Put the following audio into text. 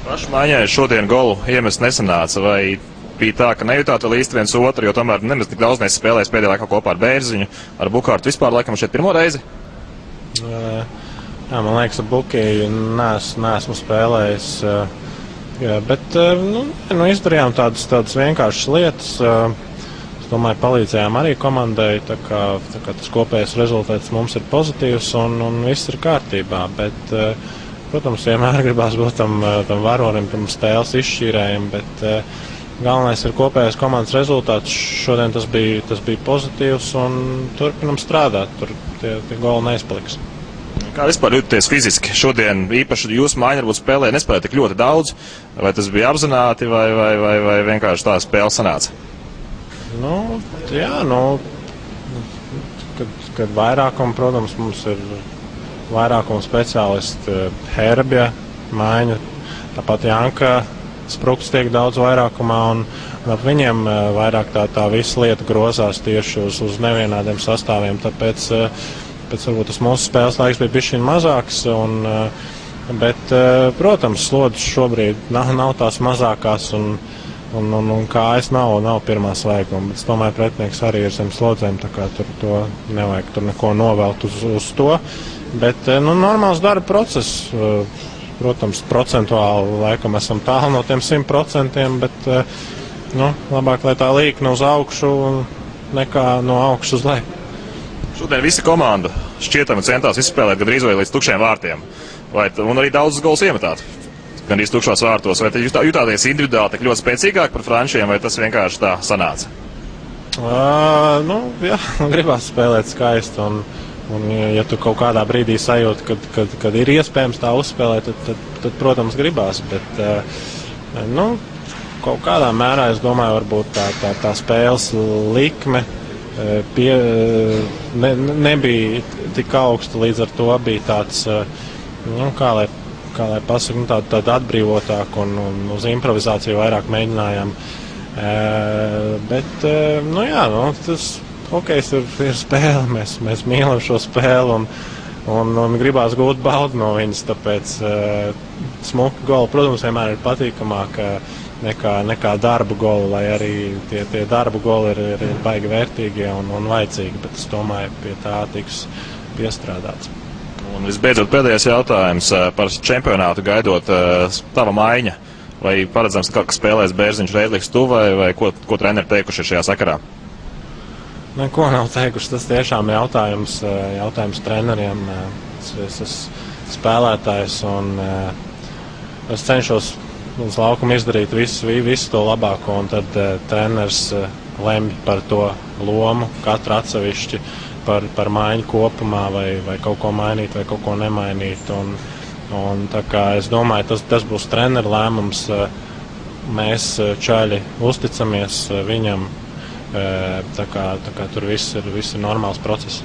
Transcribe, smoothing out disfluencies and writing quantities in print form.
Pašu maiņai šodien golu iemest nesanāca, vai bija tā, ka nejūtāt vēl īsti viens otru, jo tomēr nemaz tik daudz nespēlējis pēdējā laikā kopā ar Bērziņu, ar Bukārtu vispār laikam šeit pirmo reizi? Jā, man liekas, ar Bukiju neesmu spēlējis, bet izdarījām tādas vienkāršas lietas. Es domāju, palīdzējām arī komandai, tā kā tas kopējais rezultāts mums ir pozitīvs un viss ir kārtībā, bet protams, vienmēr gribās būt tam varonim, tam spēles izšķīrējiem, bet galvenais ir kopējais komandas rezultāts. Šodien tas bija pozitīvs un turpinam strādāt, tur tie goli neizpaliks. Kā vispār jūtaties fiziski? Šodien īpaši jūsu maiņa varbūt spēlēja nespēlēja tik ļoti daudz, vai tas bija apzināti, vai vienkārši tā spēle sanāca? Kad vairākuma, protams, mums ir vairākuma speciālisti, Herbja maiņa, tāpat Janka Sprukts tiek daudz vairākumā, un ap viņiem vairāk tā visa lieta grozās tieši uz nevienādiem sastāviem, tāpēc varbūt tas mūsu spēles laiks bija bišķiņ mazāks, bet, protams, slodzes šobrīd nav tās mazākās, un kājas nav pirmā svaiguma, bet es domāju, pretinieks arī ir zem slodzēm, tā kā tur nevajag tur neko novelt uz to. Bet normāls darba process, protams, procentuāli laikam esam tālu no tiem 100%, bet labāk, lai tā līkne uz augšu nekā no augšas uz leju. Šodien visa komanda šķietami centās izspēlēt gandrīz vai līdz tukšiem vārtiem, un arī daudzus gols iemetāt gandrīz tukšos vārtos. Vai jutāties individuāli tik ļoti spēcīgāk par frančiem, vai tas vienkārši tā sanāca? Jā, gribās spēlēt skaisti. Un ja tu kaut kādā brīdī sajūti, kad ir iespējams tā uzspēlēt, tad protams, gribās. Bet, kaut kādā mērā, es domāju, varbūt tā spēles likme nebija tik augsta, līdz ar to bija tāds, kā lai pasaka, tāda atbrīvotāk un uz improvizāciju vairāk mēģinājām. Bet, tas hokejs ir spēle, mēs mīlam šo spēli un gribās gūt baudu no viņas, tāpēc smuki goli, protams, vienmēr ir patīkamāk nekā darba goli, lai arī tie darba goli ir baigi vērtīgie un vajadzīgi, bet es domāju, pie tā tiks piestrādāts. Un visbeidzot pēdējais jautājums par čempionātu gaidot tava maiņa, vai paredzams, ka spēlēs Bērziņš, Reidliks, tu vai ko treneri teikuši šajā sakarā? Neko nav teikuši, tas tiešām jautājums treneriem. Es esmu spēlētājs un es cenšos uz laukuma izdarīt visu to labāko, un tad treneris lemj par to lomu, katru atsevišķi par maiņu kopumā, vai kaut ko mainīt, vai kaut ko nemainīt. Un tā kā es domāju, tas būs treneru lēmums. Mēs čaļi uzticamies viņam. Tā kā tur viss ir normāls process.